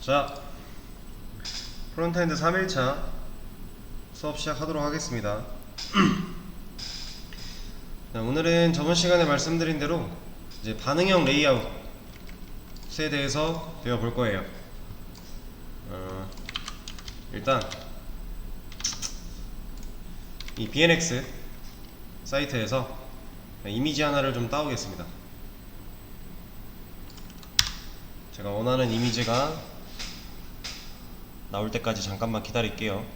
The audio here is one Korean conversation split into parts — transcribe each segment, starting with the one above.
자, 프론트엔드 3일차 수업 시작하도록 하겠습니다. 자, 오늘은 저번 시간에 말씀드린 대로 이제 반응형 레이아웃에 대해서 배워볼 거예요. 일단 이 BNX 사이트에서 이미지 하나를 좀 따오겠습니다. 제가 원하는 이미지가 나올 때까지 잠깐만 기다릴게요.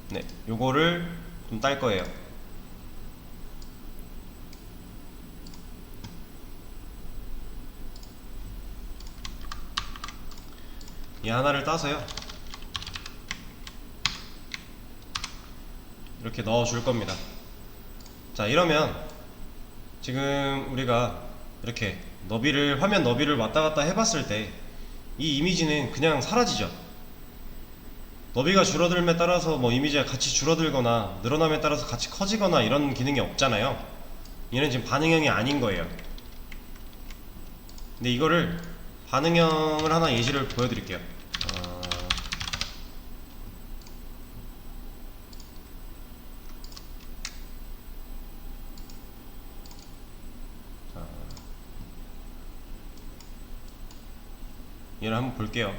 네, 요거를 좀 딸 거예요. 이 하나를 따서요, 이렇게 넣어 줄 겁니다. 자, 이러면 지금 우리가 이렇게 화면 너비를 왔다 갔다 해봤을 때 이 이미지는 그냥 사라지죠. 너비가 줄어들면 따라서 뭐 이미지가 같이 줄어들거나 늘어남에 따라서 같이 커지거나 이런 기능이 없잖아요. 얘는 지금 반응형이 아닌 거예요. 근데 이거를 반응형을 하나 예시를 보여드릴게요. 얘를 한번 볼게요.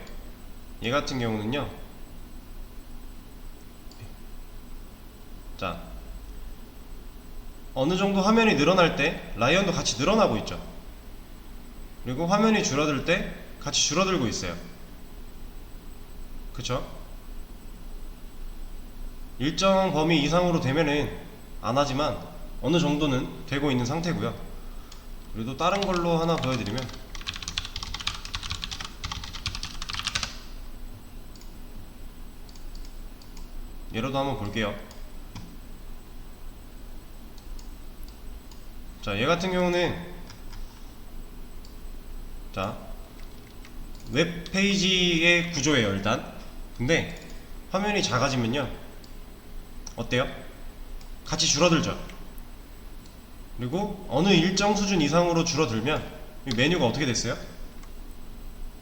얘 같은 경우는요, 자, 어느 정도 화면이 늘어날 때 라이언도 같이 늘어나고 있죠. 그리고 화면이 줄어들 때 같이 줄어들고 있어요. 그쵸? 일정 범위 이상으로 되면은 안 하지만 어느 정도는 되고 있는 상태고요. 그리고 다른 걸로 하나 보여드리면, 얘로도 한번 볼게요. 자, 얘 같은 경우는, 자, 웹페이지의 구조예요, 일단. 근데 화면이 작아지면요, 어때요? 같이 줄어들죠. 그리고 어느 일정 수준 이상으로 줄어들면 이 메뉴가 어떻게 됐어요?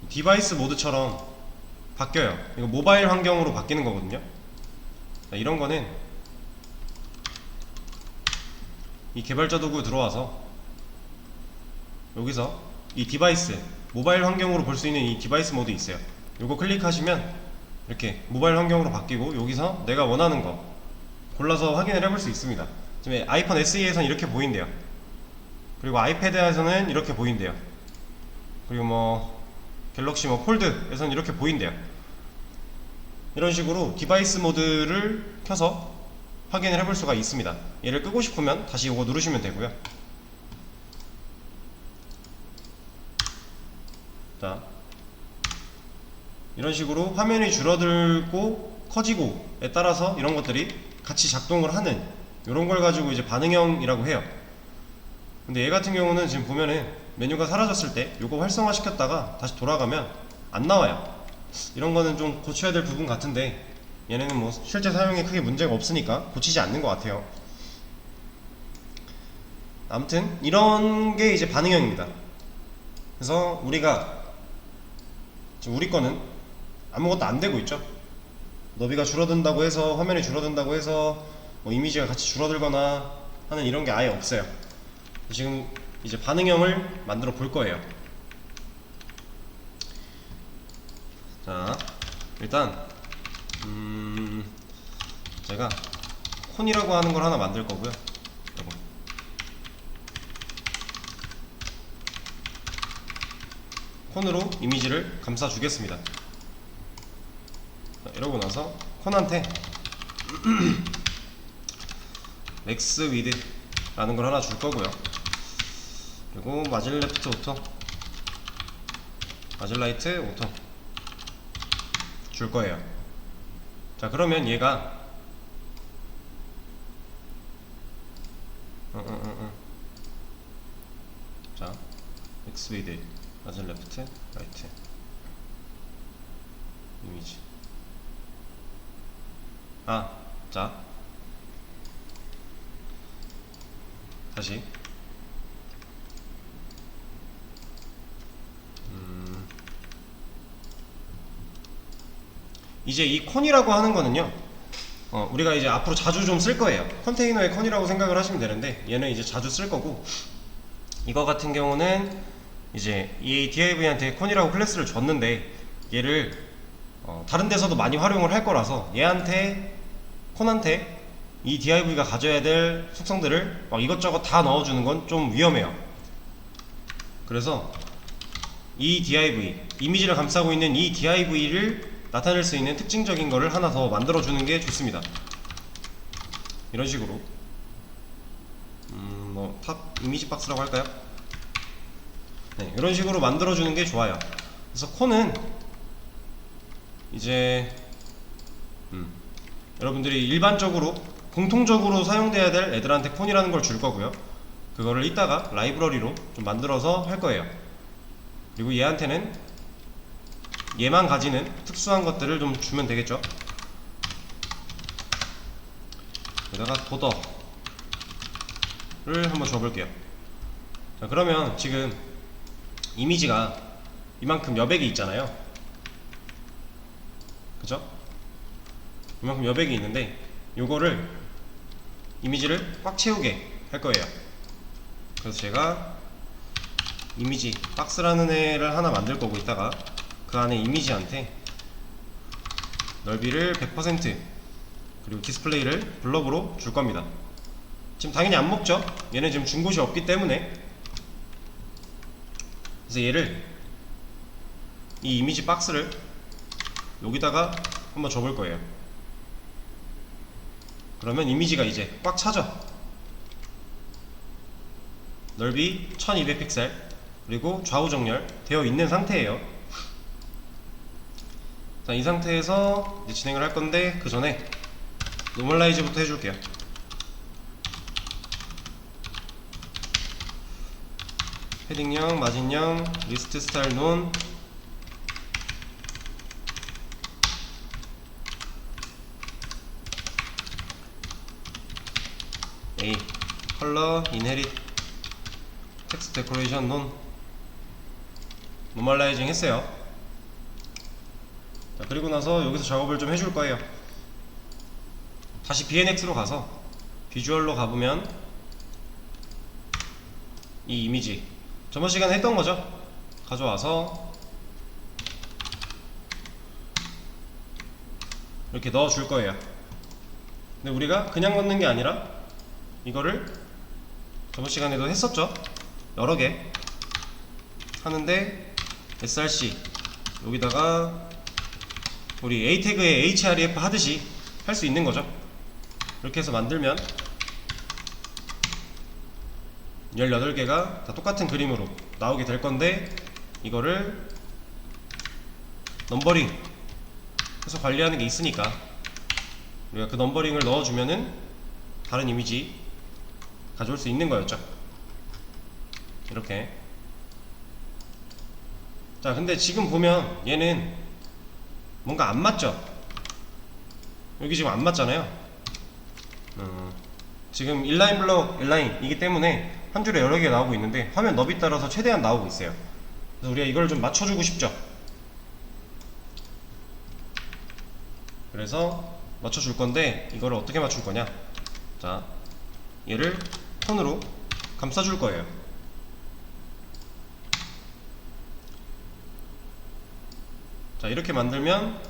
디바이스 모드처럼 바뀌어요. 이거 모바일 환경으로 바뀌는 거거든요. 자, 이런 거는 이 개발자 도구 들어와서 여기서 이 디바이스, 모바일 환경으로 볼 수 있는 이 디바이스 모드 있어요. 요거 클릭하시면 이렇게 모바일 환경으로 바뀌고, 여기서 내가 원하는 거 골라서 확인을 해볼 수 있습니다. 지금 아이폰 SE에서는 이렇게 보인대요. 그리고 아이패드에서는 이렇게 보인대요. 그리고 뭐 갤럭시 폴드에서는 이렇게 보인대요. 이런 식으로 디바이스 모드를 켜서 확인을 해볼 수가 있습니다. 얘를 끄고 싶으면 다시 이거 누르시면 되고요. 자, 이런 식으로 화면이 줄어들고 커지고에 따라서 이런 것들이 같이 작동을 하는, 이런 걸 가지고 이제 반응형이라고 해요. 근데 얘 같은 경우는 지금 보면은 메뉴가 사라졌을 때 요거 활성화 시켰다가 다시 돌아가면 안 나와요. 이런 거는 좀 고쳐야 될 부분 같은데, 얘네는 뭐 실제 사용에 크게 문제가 없으니까 고치지 않는 것 같아요. 아무튼 이런 게 이제 반응형입니다. 그래서 우리가 지금 우리 거는 아무것도 안 되고 있죠. 너비가 줄어든다고 해서, 화면이 줄어든다고 해서 뭐 이미지가 같이 줄어들거나 하는 이런 게 아예 없어요. 지금 이제 반응형을 만들어 볼 거예요. 자, 일단 제가 콘이라고 하는 걸 하나 만들 거고요. 요거. 콘으로 이미지를 감싸 주겠습니다. 자, 이러고 나서 콘한테 맥스 위드 라는 걸 하나 줄 거고요. 그리고 마질레프트 오토, 마질라이트 오토 줄 거예요. 자, 그러면 얘가 자, 맥스 위드, 마질레프트, 라이트 이미지. 자, 다시 이제 이 콘이라고 하는 거는요, 우리가 이제 앞으로 자주 좀 쓸 거예요. 컨테이너의 콘이라고 생각을 하시면 되는데, 얘는 이제 자주 쓸 거고, 이거 같은 경우는 이제 EA DIV한테 콘이라고 클래스를 줬는데, 얘를 다른 데서도 많이 활용을 할 거라서 얘한테, 콘한테 이 DIV가 가져야 될 속성들을 막 이것저것 다 넣어주는 건 좀 위험해요. 그래서 이 div, 이미지를 감싸고 있는 이 div를 나타낼 수 있는 특징적인 거를 하나 더 만들어주는 게 좋습니다. 이런 식으로 탑 이미지 박스라고 할까요? 네, 이런 식으로 만들어주는 게 좋아요. 그래서 콘은 이제 여러분들이 일반적으로 공통적으로 사용돼야 될 애들한테 콘이라는 걸 줄 거고요. 그거를 이따가 라이브러리로 좀 만들어서 할 거예요. 그리고 얘한테는 얘만 가지는 특수한 것들을 좀 주면 되겠죠. 여기다가 보더를 한번 줘볼게요. 자, 그러면 지금 이미지가 이만큼 여백이 있잖아요. 그죠? 이만큼 여백이 있는데 요거를 이미지를 꽉 채우게 할 거예요. 그래서 제가 이미지 박스라는 애를 하나 만들 거고, 이따가 그 안에 이미지한테 넓이를 100% 그리고 디스플레이를 블럭으로 줄 겁니다. 지금 당연히 안 먹죠? 얘는 지금 준 곳이 없기 때문에. 그래서 얘를, 이 이미지 박스를 여기다가 한번 줘볼 거예요. 그러면 이미지가 이제 꽉 차죠? 넓이 1200픽셀 그리고 좌우 정렬 되어 있는 상태예요. 자, 이 상태에서 이제 진행을 할 건데, 그 전에 노멀라이즈부터 해줄게요. 헤딩형, 마진형, 리스트 스타일 논, A 컬러, 인헤릿, 텍스트 데코레이션 논, 노멀라이징 했어요. 자, 그리고 나서 여기서 작업을 좀 해줄 거예요. 다시 BNX로 가서 비주얼로 가보면 이 이미지 저번 시간에 했던 거죠. 가져와서 이렇게 넣어 줄 거예요. 근데 우리가 그냥 넣는 게 아니라 이거를 저번 시간에도 했었죠. 여러 개 하는데, src 여기다가 우리 a 태그에 href 하듯이 할 수 있는 거죠. 이렇게 해서 만들면 18개가 다 똑같은 그림으로 나오게 될 건데, 이거를 넘버링 해서 관리하는 게 있으니까 우리가 그 넘버링을 넣어주면은 다른 이미지 가져올 수 있는 거였죠. 이렇게. 자, 근데 지금 보면 얘는 뭔가 안 맞죠? 여기 지금 안 맞잖아요. 지금 인라인 블럭 인라인이기 때문에 한 줄에 여러 개가 나오고 있는데, 화면 너비 따라서 최대한 나오고 있어요. 그래서 우리가 이걸 좀 맞춰주고 싶죠. 그래서 맞춰줄 건데, 이거를 어떻게 맞출 거냐. 자, 얘를 톤으로 감싸줄 거예요. 자, 이렇게 만들면,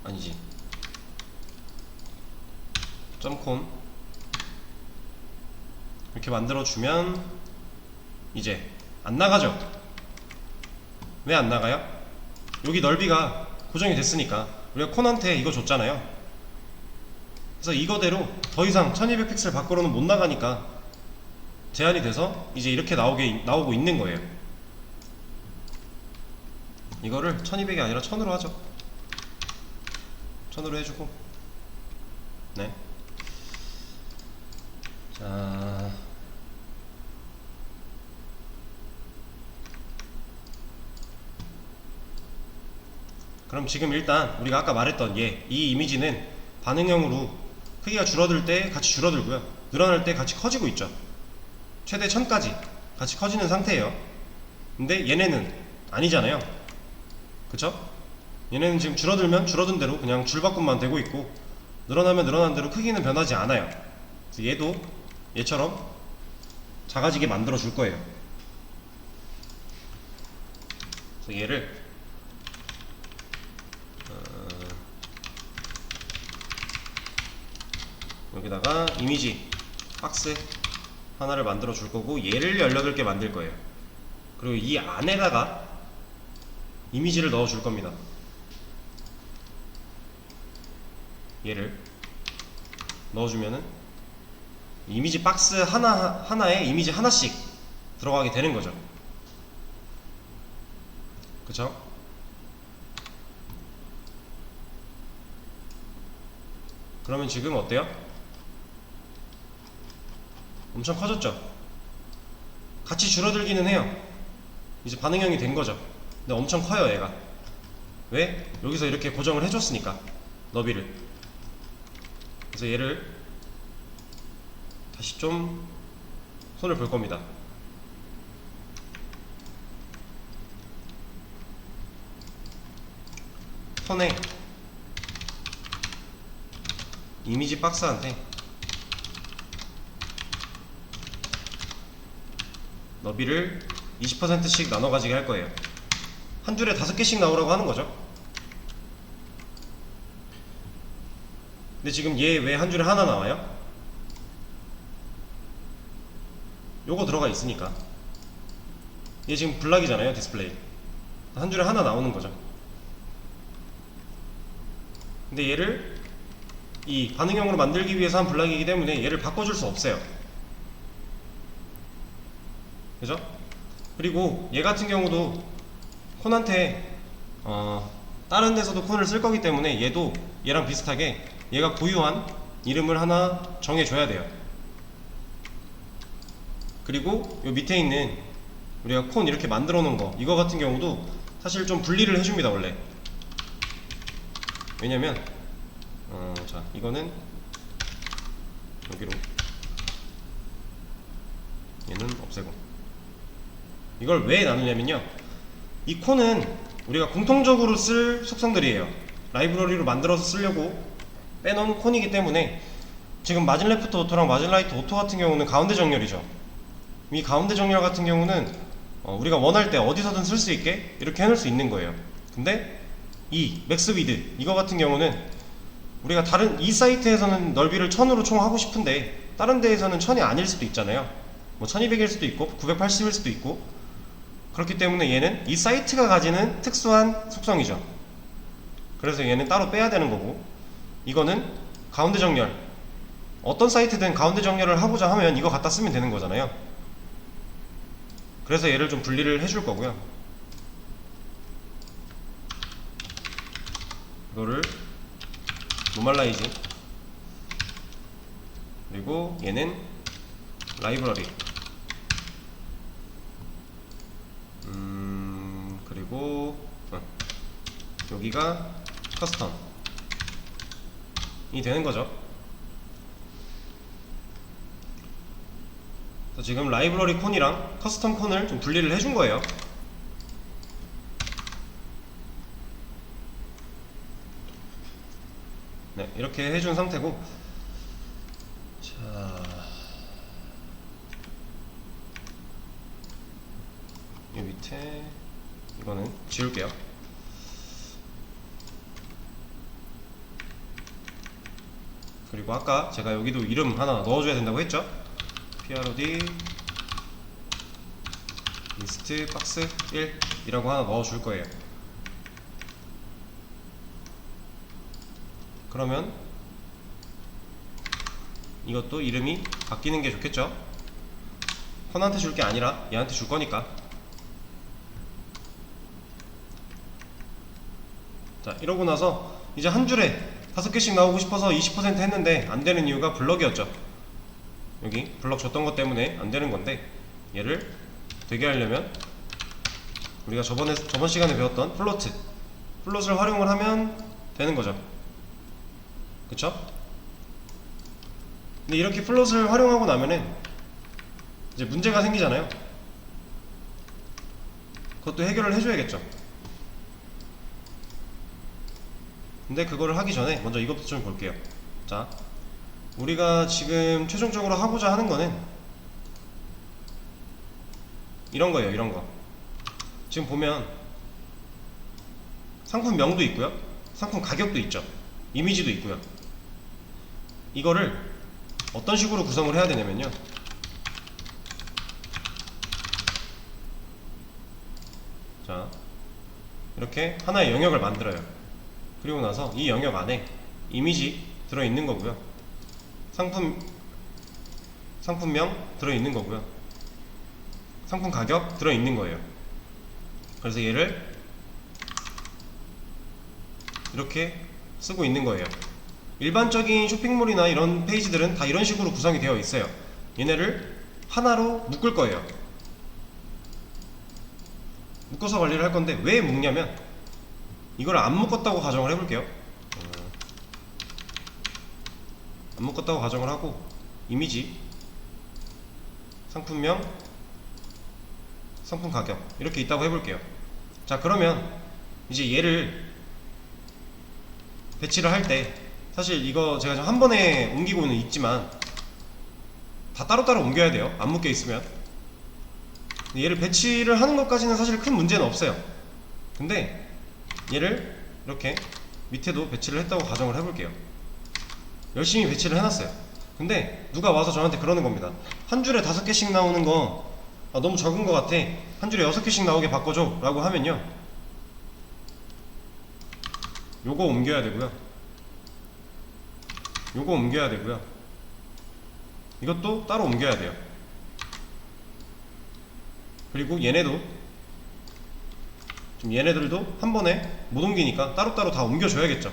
아니지, 점콘 이렇게 만들어주면 이제 안 나가죠? 왜 안 나가요? 여기 넓이가 고정이 됐으니까. 우리가 콘한테 이거 줬잖아요. 그래서 이거대로 더 이상 1200픽셀 밖으로는 못 나가니까 제한이 돼서 이제 이렇게 나오고 있는 거예요. 이거를 1200이 아니라 1000으로 하죠. 1000으로 해주고. 네. 자, 그럼 지금 일단 우리가 아까 말했던 이 이미지는 반응형으로 크기가 줄어들 때 같이 줄어들고요, 늘어날 때 같이 커지고 있죠. 최대 1000까지 같이 커지는 상태예요. 근데 얘네는 아니잖아요. 그쵸? 얘네는 지금 줄어들면 줄어든 대로 그냥 줄바꿈만 되고 있고, 늘어나면 늘어난 대로 크기는 변하지 않아요. 그래서 얘도 얘처럼 작아지게 만들어 줄 거예요. 그래서 얘를 여기다가 이미지 박스 하나를 만들어 줄 거고, 얘를 18개 만들 거예요. 그리고 이 안에다가 이미지를 넣어 줄 겁니다. 얘를 넣어주면은 이미지 박스 하나에 이미지 하나씩 들어가게 되는 거죠. 그쵸? 그러면 지금 어때요? 엄청 커졌죠? 같이 줄어들기는 해요. 이제 반응형이 된 거죠. 근데 엄청 커요, 얘가. 왜? 여기서 이렇게 고정을 해줬으니까, 너비를. 그래서 얘를 다시 좀 손을 볼 겁니다. 폰에 이미지 박스한테 너비를 20%씩 나눠 가지게 할 거예요. 한 줄에 5개씩 나오라고 하는 거죠. 근데 지금 얘 왜 한 줄에 하나 나와요? 요거 들어가 있으니까. 얘 지금 블락이잖아요, 디스플레이. 한 줄에 하나 나오는 거죠. 근데 얘를 이 반응형으로 만들기 위해서 한 블락이기 때문에 얘를 바꿔줄 수 없어요. 그죠? 그리고 얘 같은 경우도 콘한테 다른 데서도 콘을 쓸 거기 때문에 얘도 얘랑 비슷하게 얘가 고유한 이름을 하나 정해줘야 돼요. 그리고 요 밑에 있는 우리가 콘 이렇게 만들어 놓은 거, 이거 같은 경우도 사실 좀 분리를 해줍니다, 원래. 왜냐면 자, 이거는 여기로, 얘는 없애고. 이걸 왜 나누냐면요, 이 콘은 우리가 공통적으로 쓸 속성들이에요. 라이브러리로 만들어서 쓰려고 빼놓은 콘이기 때문에, 지금 마진 레프트 오토랑 마진 라이트 오토 같은 경우는 가운데 정렬이죠. 이 가운데 정렬 같은 경우는 우리가 원할 때 어디서든 쓸 수 있게 이렇게 해놓을 수 있는 거예요. 근데 이 맥스 위드 이거 같은 경우는 우리가 다른 이 사이트에서는 넓이를 1000으로 총 하고 싶은데 다른 데에서는 1000이 아닐 수도 있잖아요. 뭐 1200일 수도 있고 980일 수도 있고. 그렇기 때문에 얘는 이 사이트가 가지는 특수한 속성이죠. 그래서 얘는 따로 빼야 되는 거고, 이거는 가운데 정렬, 어떤 사이트든 가운데 정렬을 하고자 하면 이거 갖다 쓰면 되는 거잖아요. 그래서 얘를 좀 분리를 해줄 거고요. 이거를 노멀라이즈, 그리고 얘는 라이브러리, 그리고 여기가 커스텀이 되는 거죠. 그래서 지금 라이브러리 콘이랑 커스텀 콘을 좀 분리를 해준 거예요. 네, 이렇게 해준 상태고, 자, 이 밑에 이거는 지울게요. 그리고 아까 제가 여기도 이름 하나 넣어줘야 된다고 했죠? prod 리스트 박스 1 이라고 하나 넣어줄 거예요. 그러면 이것도 이름이 바뀌는 게 좋겠죠? 콘한테 줄 게 아니라 얘한테 줄 거니까. 자, 이러고 나서 이제 한 줄에 5개씩 나오고 싶어서 20% 했는데 안 되는 이유가 블럭이었죠. 여기 블럭 줬던 것 때문에 안 되는 건데, 얘를 되게 하려면 우리가 저번 시간에 배웠던 플롯을 활용을 하면 되는 거죠. 그쵸? 근데 이렇게 플롯을 활용하고 나면은 이제 문제가 생기잖아요. 그것도 해결을 해줘야겠죠. 근데 그거를 하기 전에 먼저 이것부터 좀 볼게요. 자, 우리가 지금 최종적으로 하고자 하는 거는 이런 거예요. 이런 거. 지금 보면 상품명도 있고요, 상품 가격도 있죠, 이미지도 있고요. 이거를 어떤 식으로 구성을 해야 되냐면요, 자, 이렇게 하나의 영역을 만들어요. 그리고 나서 이 영역 안에 이미지 들어있는 거고요, 상품명 들어있는 거고요, 상품 가격 들어있는 거예요. 그래서 얘를 이렇게 쓰고 있는 거예요. 일반적인 쇼핑몰이나 이런 페이지들은 다 이런 식으로 구성이 되어 있어요. 얘네를 하나로 묶을 거예요. 묶어서 관리를 할 건데, 왜 묶냐면 이걸 안 묶었다고 가정을 해볼게요. 안 묶었다고 가정을 하고 이미지, 상품명, 상품 가격 이렇게 있다고 해볼게요. 자, 그러면 이제 얘를 배치를 할 때, 사실 이거 제가 한 번에 옮기고는 있지만 다 따로따로 옮겨야 돼요, 안 묶여 있으면. 얘를 배치를 하는 것까지는 사실 큰 문제는 없어요. 근데 얘를 이렇게 밑에도 배치를 했다고 가정을 해볼게요. 열심히 배치를 해놨어요. 근데 누가 와서 저한테 그러는 겁니다. 한 줄에 5개씩 나오는 거 너무 적은 것 같아, 한 줄에 6개씩 나오게 바꿔줘 라고 하면요, 요거 옮겨야 되고요, 요거 옮겨야 되고요, 이것도 따로 옮겨야 돼요. 그리고 얘네도, 좀 얘네들도 한 번에 못 옮기니까 따로따로 다 옮겨줘야겠죠.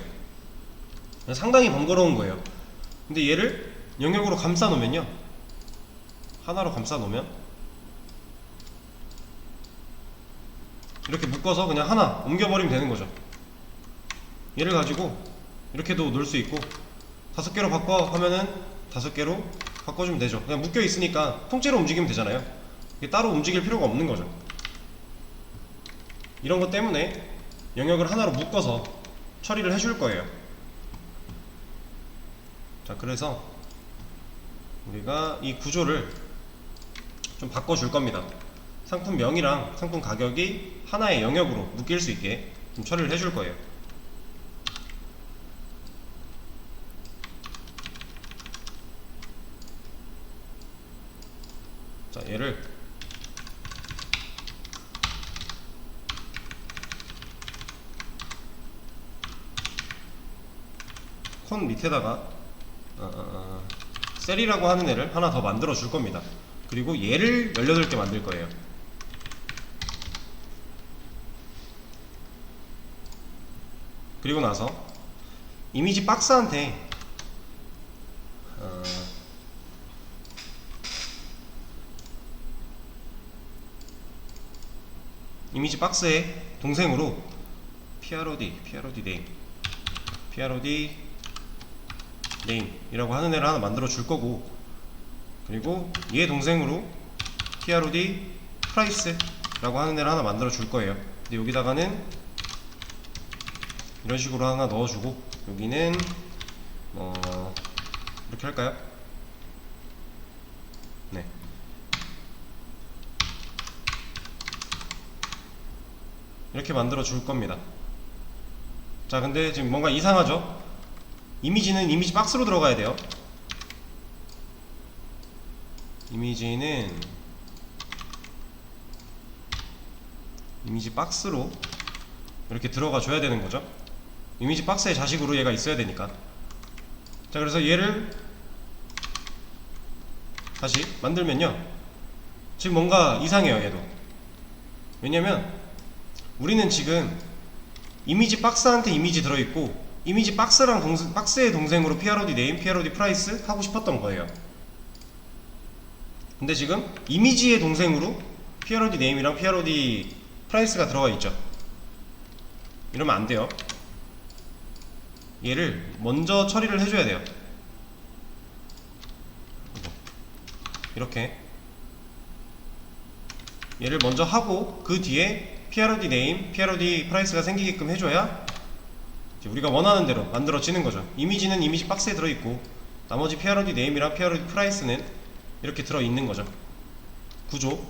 상당히 번거로운 거예요. 근데 얘를 영역으로 감싸 놓으면요, 하나로 감싸 놓으면 이렇게 묶어서 그냥 하나 옮겨버리면 되는 거죠. 얘를 가지고 이렇게도 놓을 수 있고, 5개로 바꿔 하면은 5개로 바꿔주면 되죠. 그냥 묶여 있으니까 통째로 움직이면 되잖아요. 이게 따로 움직일 필요가 없는 거죠. 이런 것 때문에 영역을 하나로 묶어서 처리를 해줄 거예요. 자, 그래서 우리가 이 구조를 좀 바꿔줄 겁니다. 상품명이랑 상품 가격이 하나의 영역으로 묶일 수 있게 좀 처리를 해줄 거예요. 자, 얘를 콘 밑에다가 셀이라고 하는 애를 하나 더 만들어 줄 겁니다. 그리고 얘를 18개 만들 거예요. 그리고 나서 이미지 박스한테 이미지 박스의 동생으로 PROD name 이라고 하는 애를 하나 만들어 줄 거고, 그리고 얘 동생으로 PROD price 라고 하는 애를 하나 만들어 줄 거예요. 근데 여기다가는 이런 식으로 하나 넣어주고, 여기는 이렇게 할까요? 네, 이렇게 만들어 줄 겁니다. 자, 근데 지금 뭔가 이상하죠? 이미지는 이미지 박스로 들어가야 돼요. 이미지는 이미지 박스로 이렇게 들어가 줘야 되는 거죠. 이미지 박스의 자식으로 얘가 있어야 되니까. 자, 그래서 얘를 다시 만들면요, 지금 뭔가 이상해요, 얘도. 왜냐면 우리는 지금 이미지 박스한테 이미지 들어있고, 이미지 박스랑 박스의 동생으로 PROD name, PROD price 하고 싶었던 거예요. 근데 지금 이미지의 동생으로 PROD name이랑 PROD price가 들어가 있죠. 이러면 안 돼요. 얘를 먼저 처리를 해줘야 돼요. 이렇게 얘를 먼저 하고 그 뒤에 PROD name, PROD price가 생기게끔 해줘야 이제 우리가 원하는 대로 만들어지는 거죠. 이미지는 이미지 박스에 들어있고 나머지 PROD 네임이랑 PROD 프라이스는 이렇게 들어있는 거죠. 구조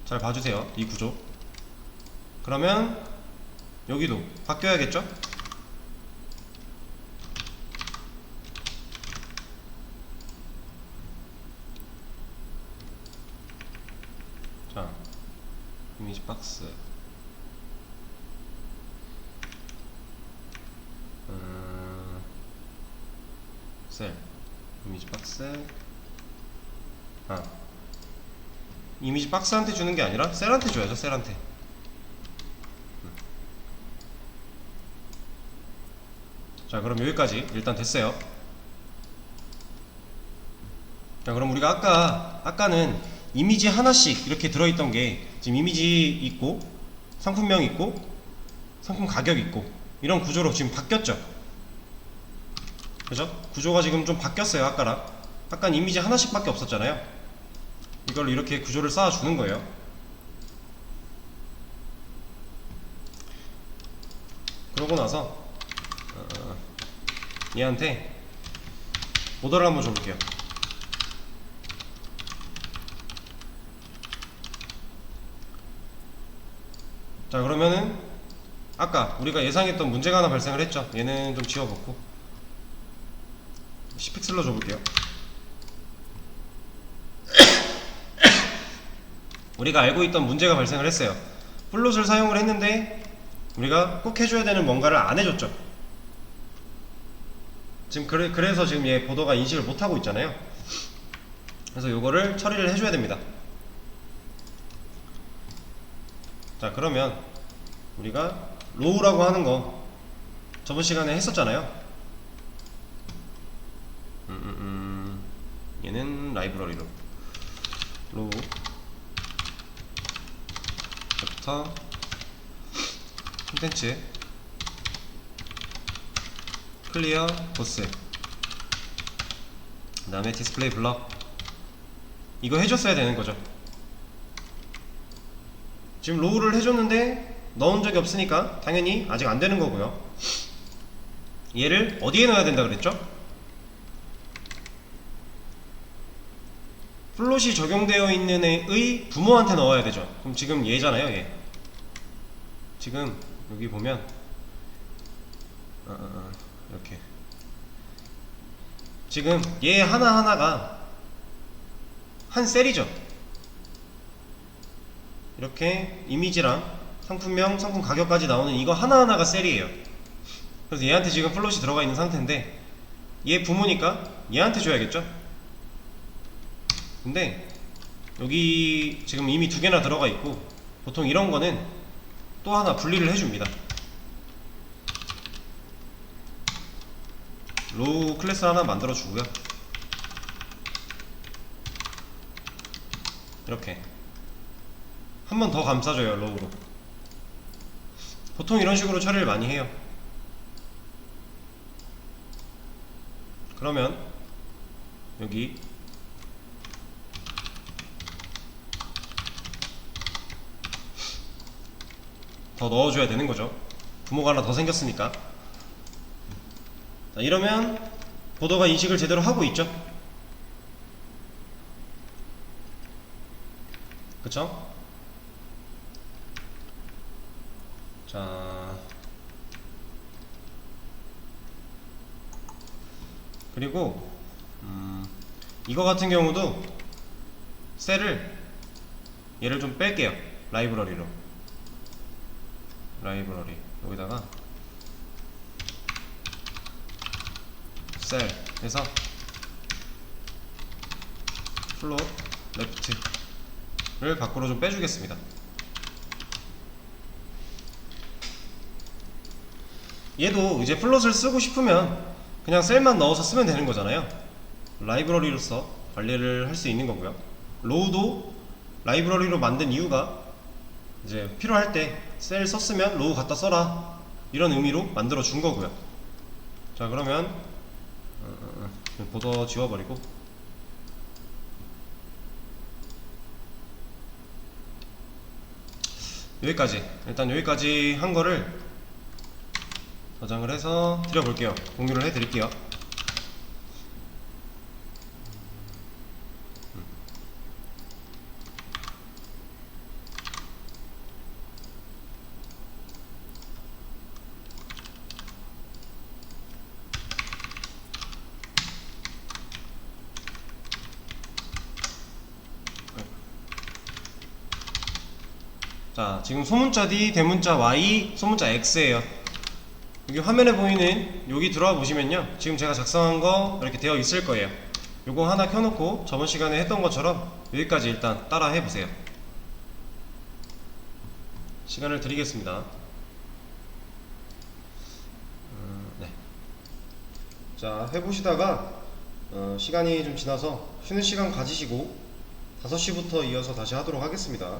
잘 봐주세요. 이 구조. 그러면 여기도 바뀌어야겠죠? 자, 이미지 박스. 셀. 이미지 박스. 이미지 박스한테 주는 게 아니라 셀한테 줘야죠. 셀한테. 자, 그럼 여기까지 일단 됐어요. 자, 그럼 우리가 아까는 이미지 하나씩 이렇게 들어있던 게 지금 이미지 있고 상품명 있고 상품 가격 있고 이런 구조로 지금 바뀌었죠. 그죠? 구조가 지금 좀 바뀌었어요. 아까는 이미지 하나씩 밖에 없었잖아요. 이걸로 이렇게 구조를 쌓아주는 거예요. 그러고 나서 얘한테 오더를 한번 줘볼게요. 자, 그러면은 아까 우리가 예상했던 문제가 하나 발생을 했죠. 얘는 좀 지워놓고 10픽셀로 줘볼게요. 우리가 알고 있던 문제가 발생을 했어요. 플롯을 사용을 했는데 우리가 꼭 해줘야 되는 뭔가를 안 해줬죠. 지금 그래서 지금 얘 보더가 인식을 못하고 있잖아요. 그래서 요거를 처리를 해줘야 됩니다. 자, 그러면 우리가 로우라고 하는 거 저번 시간에 했었잖아요. 얘는 라이브러리로 로우 부터 콘텐츠 클리어 보스 그 다음에 디스플레이 블럭 이거 해줬어야 되는 거죠. 지금 로우를 해줬는데 넣은 적이 없으니까 당연히 아직 안 되는 거고요. 얘를 어디에 넣어야 된다 그랬죠? 플롯이 적용되어 있는 애의 부모한테 넣어야 되죠. 그럼 지금 얘잖아요. 얘 지금 여기 보면 이렇게 지금 얘 하나하나가 한 셀이죠. 이렇게 이미지랑 상품명, 상품 가격까지 나오는 이거 하나하나가 셀이에요. 그래서 얘한테 지금 플롯이 들어가 있는 상태인데 얘 부모니까 얘한테 줘야겠죠. 근데 여기 지금 이미 두 개나 들어가 있고 보통 이런 거는 또 하나 분리를 해줍니다. 로우 클래스 하나 만들어 주고요. 이렇게 한 번 더 감싸줘요. 로우로. 보통 이런 식으로 처리를 많이 해요. 그러면 여기 더 넣어줘야 되는 거죠. 부모가 하나 더 생겼으니까. 자, 이러면 보더가 인식을 제대로 하고 있죠. 그쵸? 자, 그리고 이거 같은 경우도 셀을 얘를 좀 뺄게요. 라이브러리 여기다가 셀 해서 플롯 레프트를 밖으로 좀 빼주겠습니다. 얘도 이제 플롯을 쓰고 싶으면 그냥 셀만 넣어서 쓰면 되는 거잖아요. 라이브러리로서 관리를 할 수 있는 거고요. 로우도 라이브러리로 만든 이유가 이제 필요할 때 셀 썼으면 로우 갖다 써라 이런 의미로 만들어 준 거고요. 자, 그러면 보더 지워버리고 여기까지 일단 여기까지 한 거를 저장을 해서 드려볼게요. 공유를 해드릴게요. 자, 지금 소문자 D, 대문자 Y, 소문자 X예요. 여기 화면에 보이는 여기 들어와 보시면요, 지금 제가 작성한 거 이렇게 되어 있을 거예요. 요거 하나 켜놓고 저번 시간에 했던 것처럼 여기까지 일단 따라 해보세요. 시간을 드리겠습니다. 네. 자, 해보시다가 시간이 좀 지나서 쉬는 시간 가지시고 5시부터 이어서 다시 하도록 하겠습니다.